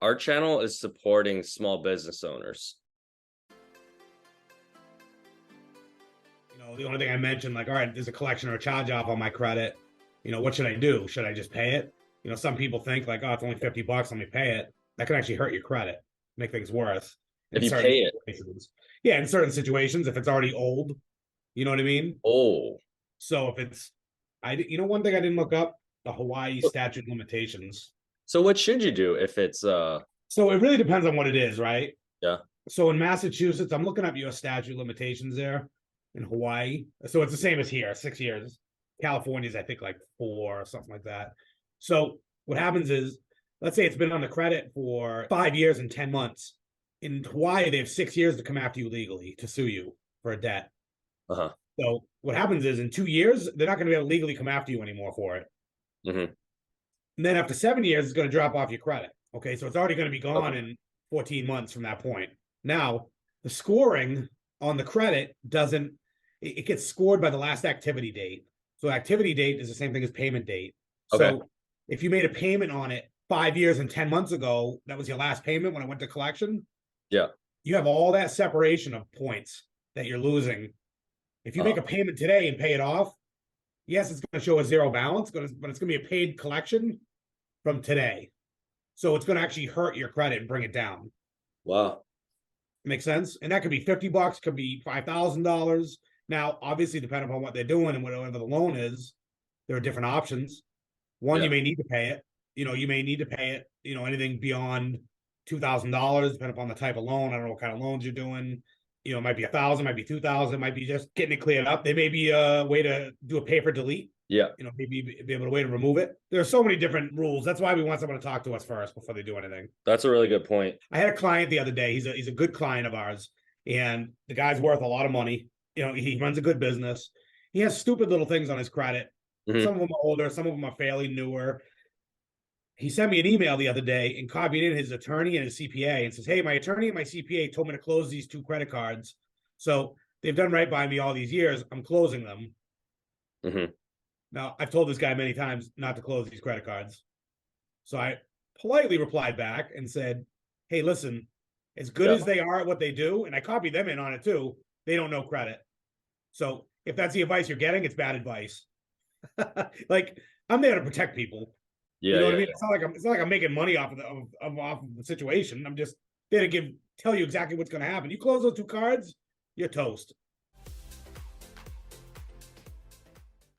Our channel is supporting small business owners. The only thing I mentioned, like, all right, there's a collection or a charge off on my credit. What should I do? Should I just pay it? Some people think like, oh, it's only $50, let me pay it. That can actually hurt your credit, make things worse If in you certain pay it, situations. Yeah, in certain situations, if it's already old, you know what I mean? oh, So if it's, one thing I didn't look up, the Hawaii statute of limitations. so what should you do if it's So it really depends on what it is, right? yeah, So in Massachusetts, I'm looking up your statute of limitations there. In Hawaii, so it's the same as here, 6 years. California's, I think, like 4 or something like that. So what happens is, let's say it's been on the credit for 5 years and 10 months. In Hawaii, they have 6 years to come after you legally to sue you for a debt. uh-huh. So what happens is, in 2 years, they're not going to be able to legally come after you anymore for it. Mm-hmm. And then after 7 years, it's going to drop off your credit. Okay, so it's already going to be gone Okay. in 14 months from that point. Now, the scoring on the credit doesn't, it gets scored by the last activity date. So activity date is the same thing as payment date. Okay. So if you made a payment on it 5 years and 10 months ago, that was your last payment when it went to collection. Yeah. You have all that separation of points that you're losing. If you make a payment today and pay it off, yes, it's going to show a zero balance, but it's going to be a paid collection from today. So it's going to actually hurt your credit and bring it down. Wow. Makes sense? And that could be $50, could be $5,000. Now, obviously, depending upon what they're doing and whatever the loan is, there are different options. One, Yeah. you may need to pay it. You may need to pay it, anything beyond $2,000, depending upon the type of loan. I don't know what kind of loans you're doing. It might be 1,000, might be 2,000, might be just getting it cleared up. There may be a way to do a pay for delete. Yeah. Maybe be able to way to remove it. There are so many different rules. That's why we want someone to talk to us first before they do anything. That's a really good point. I had a client the other day. He's a good client of ours, and the guy's worth a lot of money. He runs a good business. He has stupid little things on his credit. Mm-hmm. Some of them are older, some of them are fairly newer. He sent me an email the other day and copied in his attorney and his CPA and says, hey, my attorney and my CPA told me to close these 2 credit cards. So they've done right by me all these years. I'm closing them. Mm-hmm. Now, I've told this guy many times not to close these credit cards. So I politely replied back and said, hey, listen, as good as they are at what they do, and I copied them in on it too, they don't know credit. So if that's the advice you're getting, it's bad advice. Like, I'm there to protect people. Yeah. You know what I mean? It's not like I'm making money off of the situation. I'm just there to tell you exactly what's going to happen. You close those 2 cards, you're toast.